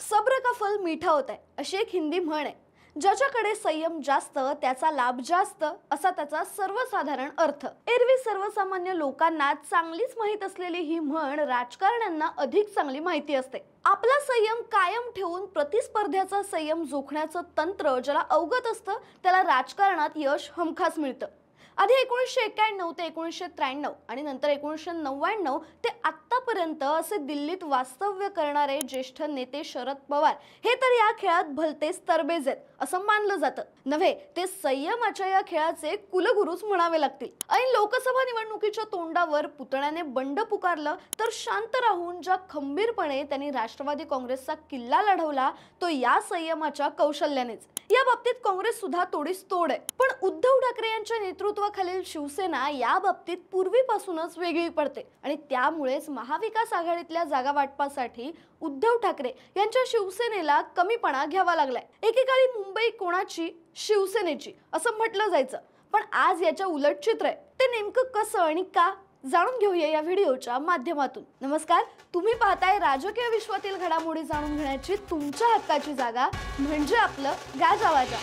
सब्र का फल मीठा होता है अशी एक हिंदी म्हण आहे. ज्याच्याकडे संयम जास्त त्याचा लाभ जास्त असा त्याचा सर्वसाधारण अर्थ. एरवी सर्वसामान्य लोकांना चांगलीच माहित असलेली ही म्हण राजकारण्यांना अधिक चांगली माहिती असते. आपला संयम कायम ठेवून प्रतिस्पर्ध्याचा संयम जोखण्याचं तंत्र ज्याला अवगत असतं त्याला राजकारणात यश हमखास मिळतं. आधी 1991 ते 1993 आणि नंतर 1999 ते आतापर्यंत असे दिल्लीत वास्तव्य करणारे ज्येष्ठ नेते शरद पवार हे तर या खेळात भलतेच तरबेज आहेत असं मानलं जातं. नव्हे, ते संयमाच्या या खेळाचे कुलगुरूच म्हणावे लागतील. ऐन लोकसभा निवडणुकीच्या तोंडावर पुतण्याने बंड पुकारलं तर शांत राहून ज्या खंबीरपणे त्यांनी राष्ट्रवादी काँग्रेसचा किल्ला लढवला तो या संयमाच्या कौशल्यानेच. या बाबतीत काँग्रेस सुद्धा थोडीच तोड आहे. पण उद्धव ठाकरे यांच्या नेतृत्वाखालील शिवसेना या बाबतीत पूर्वीपासूनच वेगळी पडते आणि त्यामुळेच महाविकास आघाडीतल्या जागा वाटपासाठी उद्धव ठाकरे यांच्या शिवसेनेला कमीपणा घ्यावा लागलाय. एकेकाळी मुंबई कोणाची, शिवसेनेची असं म्हटलं जायचं, पण आज याच्या उलट चित्र आहे. ते नेमकं कसं आणि का जाणून घेऊया या व्हिडिओच्या माध्यमातून. नमस्कार, तुम्ही पाहताय राजकीय विश्वातील घडामोडी जाणून घेण्याची तुमच्या हक्काची जागा म्हणजे आपलं गाजावाजा.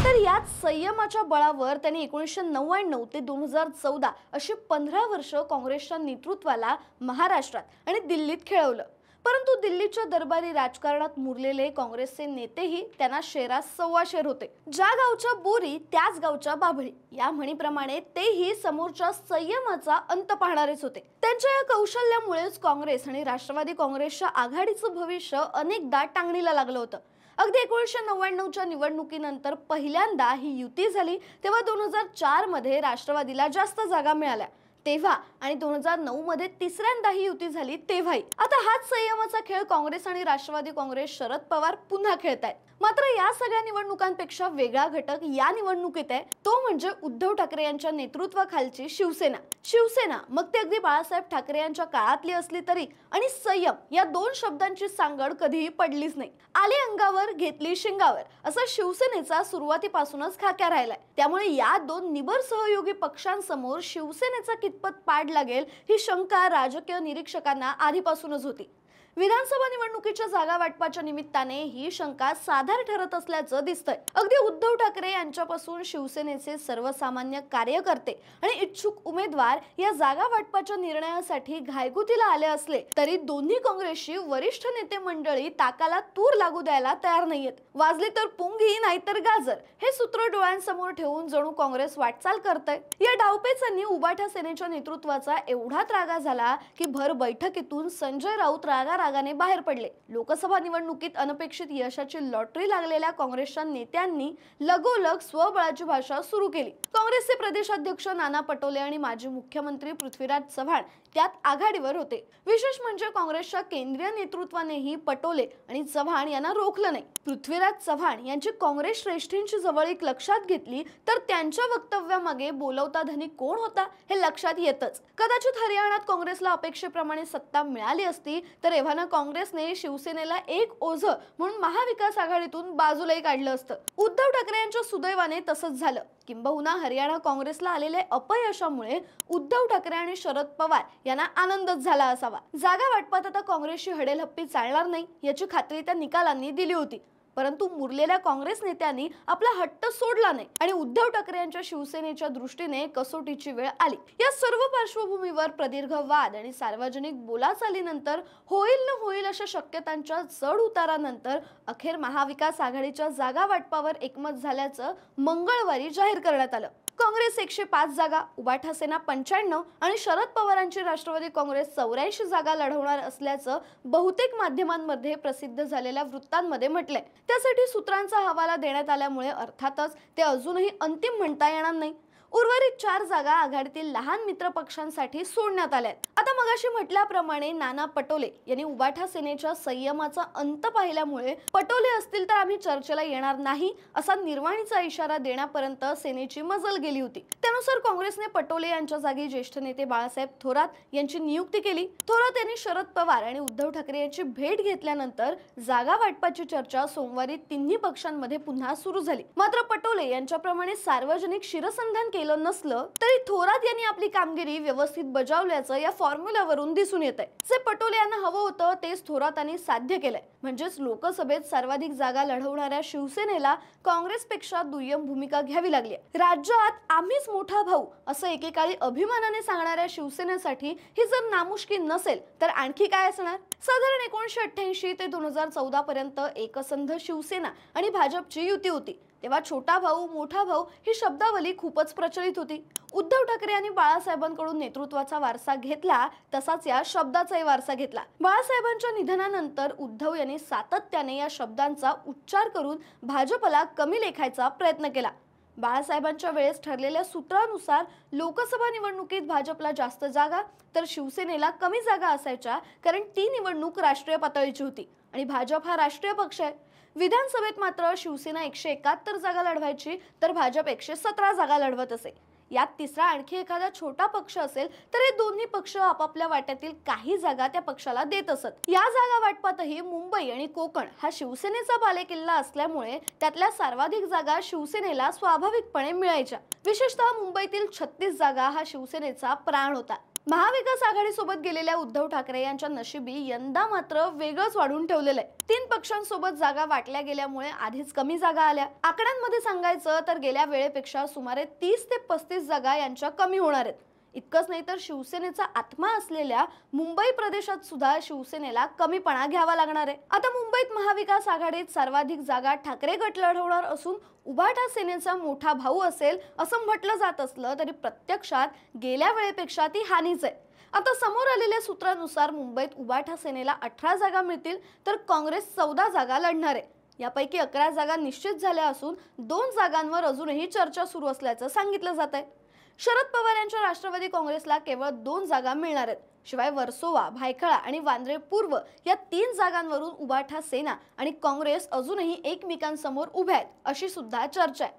तर याच संयमाच्या बळावर त्यांनी 1999 ते 2014 अशी 15 वर्ष काँग्रेसच्या नेतृत्वाला महाराष्ट्रात आणि दिल्लीत खेळवलं. परंतु दिल्लीच्या दरबारी राजकारणात मुरलेले काँग्रेसचे नेतेही त्यांना शेरास सव्वा शेर होते. ज्या गावच्या बोरी त्याच गावच्या बाभळी या म्हणीप्रमाणे तेही समोरच्या संयमाचा अंत पाहणारेच होते. त्यांच्या या कौशल्यामुळेच काँग्रेस आणि राष्ट्रवादी काँग्रेसच्या आघाडीचं भविष्य अनेकदा टांगणीला लागलं होतं. अगदी 1999च्या निवडणुकीनंतर पहिल्यांदा ही युती झाली तेव्हा 2004 मध्ये राष्ट्रवादीला जास्त जागा मिळाल्या तेव्हा आणि 2009 मध्ये तिसऱ्यांदा ही युती झाली तेव्हाही. आता हाच संयमाचा खेळ काँग्रेस आणि राष्ट्रवादी काँग्रेस शरद पवार पुन्हा खेळतायत. मात्र या सगळ्या निवडणुकांपेक्षा वेगळा घटक या निवडणुकीत आहे तो म्हणजे उद्धव ठाकरे यांच्या नेतृत्वाखालची शिवसेना. शिवसेना मग ते अगदी बाळासाहेब ठाकरे यांच्या काळातली असली तरी आणि संयम या दोन शब्दांची सांगड कधीही पडलीच नाही. आली अंगावर घेतली शिंगावर असा शिवसेनेचा सुरुवातीपासूनच खाक्या राहिलाय. त्यामुळे या दोन निबर सहयोगी पक्षांसमोर शिवसेनेचा कितपत पाड लागेल ही शंका राजकीय निरीक्षकांना आधीपासूनच होती. विधानसभा निवडणुकीच्या जागा वाटपाच्या निमित्ताने ही शंका साधार ठरत असल्याचं दिसतंय. अगदी उद्धव ठाकरे यांच्यापासून शिवसेनेचे सर्वसामान्य कार्यकर्ते आणि इच्छुक उमेदवार या जागा वाटपाच्या निर्णयासाठी घायगुतीला आले असले तरी दोन्ही काँग्रेसची वरिष्ठ नेते मंडळी ताकाला तूर लागू द्यायला तयार नाहीयेत. वाजली तर पुंगी नाहीतर गाजर हे सूत्र डोळ्यांसमोर ठेवून जणू काँग्रेस वाटचाल करतय. या डावपेचांनी उबाठा सेनेच्या नेतृत्वाचा एवढा त्रागा झाला की भर बैठकीतून संजय राऊत रागाने बाहेर पडले. लोकसभा निवडणुकीत अनपेक्षित यशाची लॉटरी लागलेल्या काँग्रेसच्या नेत्यांनी लगोलग स्वबळाची भाषा सुरू केली. काँग्रेसचे प्रदेशाध्यक्ष नाना पटोले आणि माजी मुख्यमंत्री पृथ्वीराज चव्हाण त्यात आघाडीवर होते. विशेष म्हणजे काँग्रेसच्या केंद्रीय नेतृत्वानेही पटोले आणि चव्हाण यांना रोखलं नाही. पृथ्वीराज चव्हाण यांची काँग्रेस श्रेष्ठींची जवळीक लक्षात घेतली तर त्यांच्या वक्तव्यामागे बोलवता धनी कोण होता हे लक्षात येतच. कदाचित हरियाणात काँग्रेसला अपेक्षेप्रमाणे सत्ता मिळाली असती तर एव्हाना काँग्रेसने शिवसेनेला एक ओझ म्हणून महाविकास आघाडीतून बाजूलाही काढलं असतं. उद्धव ठाकरे यांच्या सुदैवाने तसंच झालं. किंबहुना हरियाणा काँग्रेसला आलेल्या अपयशामुळे उद्धव ठाकरे आणि शरद पवार यांना आनंदच झाला असावा. जागा वाटपात आता काँग्रेसची हडेलहप्पी चालणार नाही याची खात्री त्या निकालांनी दिली होती. परंतु मुरलेल्या काँग्रेस नेत्यांनी आपला हट्ट सोडला नाही आणि उद्धव ठाकरे यांच्या शिवसेनेच्या दृष्टीने कसोटीची वेळ आली. या सर्व पार्श्वभूमीवर प्रदीर्घ वाद आणि सार्वजनिक बोलाचालीनंतर होईल न होईल अशा शक्यतांच्या चढ उतारानंतर अखेर महाविकास आघाडीच्या जागा वाटपावर एकमत झाल्याचं मंगळवारी जाहीर करण्यात आलं. काँग्रेस 105 जागा, उबाठा सेना 95 आणि शरद पवारांची राष्ट्रवादी काँग्रेस 84 जागा लढवणार असल्याचं बहुतेक माध्यमांमध्ये प्रसिद्ध झालेल्या वृत्तांमध्ये म्हटलंय. त्यासाठी सूत्रांचा हवाला देण्यात आल्यामुळे अर्थातच ते अजूनही अंतिम म्हणता येणार नाही. उर्वरित 4 जागा आघाडीतील लहान मित्र पक्षांसाठी सोडण्यात आल्या. आता मगाशी म्हटल्याप्रमाणे नाना पटोले यांनी उबाठा सेनेच्या संयमाचा अंत पाहिल्यामुळे पटोले असतील तर आम्ही चर्चेला येणार नाही असा निर्वाणीचा इशारा देण्यापर्यंत सेनेची मजल गेली होती. त्यानुसार काँग्रेसने पटोले यांच्या जागी ज्येष्ठ नेते बाळासाहेब थोरात यांची नियुक्ती केली. थोरात यांनी शरद पवार आणि उद्धव ठाकरे यांची भेट घेतल्यानंतर जागा वाटपाची चर्चा सोमवारी तिन्ही पक्षांमध्ये पुन्हा सुरू झाली. मात्र पटोले यांच्याप्रमाणे सार्वजनिक शिरसंधान केलं नसलं तरी थोरात यांनी आपली कामगिरी व्यवस्थित बजावल्याचं या फॉर्म्युल्यावरून दिसून येतंय। जे पटोले यांना हवं होतं तेच थोरातांनी साध्य केलंय। म्हणजेच लोकसभेत सर्वाधिक जागा लढवणाऱ्या शिवसेनेला काँग्रेसपेक्षा दुय्यम भूमिका घ्यावी लागली। राज्यात आम्हीच मोठा भाऊ असं एकेकाळी अभिमानाने सांगणाऱ्या शिवसेनेसाठी ही जर नामुष्की नसेल तर आणखी काय असणार। साधारण 1988 ते 2014 पर्यंत एकसंध शिवसेना आणि भाजपची युती होती। तेव्हा छोटा भाऊ मोठा भाऊ ही शब्दावली खूपच प्रचलित होती। उद्धव ठाकरे यांनी बाळासाहेबांकडून नेतृत्वाचा वारसा घेतला, तसाच या शब्दाचाही वारसा घेतला। बाळासाहेबांच्या निधनानंतर उद्धव यांनी सातत्याने या शब्दांचा उच्चार करून भाजपला कमी लेखायचा प्रयत्न केला। बाळासाहेबांच्या वेळेस ठरलेल्या सूत्रानुसार लोकसभा निवडणुकीत भाजपला जास्त जागा तर शिवसेनेला कमी जागा असायच्या, कारण ती निवडणूक राष्ट्रीय पातळीची होती आणि भाजप हा राष्ट्रीय पक्ष आहे। विधानसभेत मात्र शिवसेना 171 जागा लढवायची तर भाजप 117 जागा लढवत असे। यात तिसरा आणखी एखादा छोटा पक्ष असेल तर हे दोन्ही पक्ष आपापल्या वाट्यातील काही जागा त्या पक्षाला देत असत। या जागा वाटपातही मुंबई आणि कोकण हा शिवसेनेचा बालेकिल्ला असल्यामुळे त्यातल्या सर्वाधिक जागा शिवसेनेला स्वाभाविकपणे मिळायच्या। विशेषतः मुंबईतील 36 जागा हा शिवसेनेचा प्राण होता। महाविकास आघाडीसोबत गेलेल्या उद्धव ठाकरे यांच्या नशिबी यंदा मात्र वेगळंच वाढून ठेवलेलं आहे। 3 पक्षांसोबत जागा वाटल्या गेल्यामुळे आधीच कमी जागा आल्या। आकड्यांमध्ये सांगायचं तर गेल्या वेळेपेक्षा सुमारे 30 ते 35 जागा यांच्या कमी होणार आहेत। इतकंच नाही तर शिवसेनेचा आत्मा असलेल्या मुंबई प्रदेशात सुद्धा शिवसेनेला कमीपणा घ्यावा लागणार आहे। आता मुंबईत महाविकास आघाडीत सर्वाधिक जागा ठाकरे गट लढवणार असून उभाटा सेनेचा मोठा भाऊ असेल असं म्हटलं जात असलं तरी प्रत्यक्षात गेल्या वेळेपेक्षा ती हानीच आहे। आता समोर आलेल्या सूत्रानुसार मुंबईत उभाटा सेनेला 18 जागा मिळतील तर काँग्रेस 14 जागा लढणार आहे। यापैकी 11 जागा निश्चित झाल्या असून 2 जागांवर अजूनही चर्चा सुरू असल्याचं सांगितलं जात आहे। शरद पवार यांच्या राष्ट्रवादी काँग्रेसला केवळ 2 जागा मिळणार आहेत। शिवाय वर्सोवा, भायखळा आणि वांद्रे पूर्व या 3 जागांवरून उभाठा सेना आणि काँग्रेस अजूनही एकमेकांसमोर उभ्या आहेत अशी सुद्धा चर्चा आहे।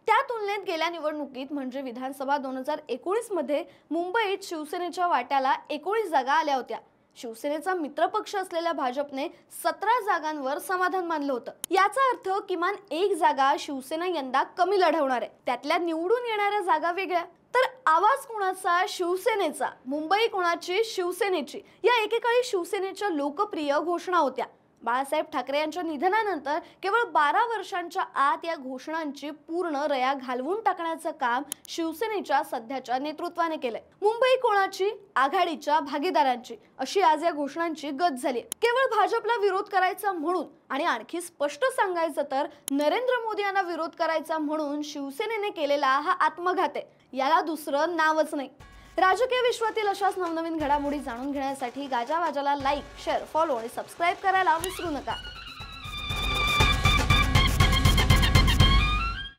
त्या तुलनेत गेल्या निवडणुकीत म्हणजे विधानसभा 2019 मध्ये मुंबईत शिवसेनेच्या वाट्याला 19 जागा आल्या होत्या। शिवसेनेचा मित्रपक्ष असलेल्या भाजपने 17 जागांवर समाधान मानलं होतं। याचा अर्थ किमान 1 जागा शिवसेना यंदा कमी लढवणार आहे। त्यातल्या निवडून येणाऱ्या जागा वेगळ्या। तर आवाज कोणाचा? शिवसेनेचा। मुंबई कोणाची? शिवसेनेची। या एकेकाळी शिवसेनेच्या लोकप्रिय घोषणा होत्या। बाळासाहेब ठाकरे यांच्या निधनानंतर केवळ 12 वर्षांच्या आत या घोषणांची पूर्ण रया घालवून टाकण्याचं काम शिवसेनेच्या सध्याच्या नेतृत्वाने केलंय। मुंबई कोणाची? आघाडीच्या भागीदारांची अशी आज या घोषणांची गत झाली। केवळ भाजपला विरोध करायचा म्हणून आणि आणखी स्पष्ट सांगायचं तर नरेंद्र मोदी यांना विरोध करायचा म्हणून शिवसेनेने केलेला हा आत्मघात आहे। याला दुसरं नावच नाही। राजकीय विश्वातील अशाच नवनवीन घडामोडी जाणून घेण्यासाठी गाजावाजाला लाईक, शेअर, फॉलो आणि सबस्क्राईब करायला विसरू नका।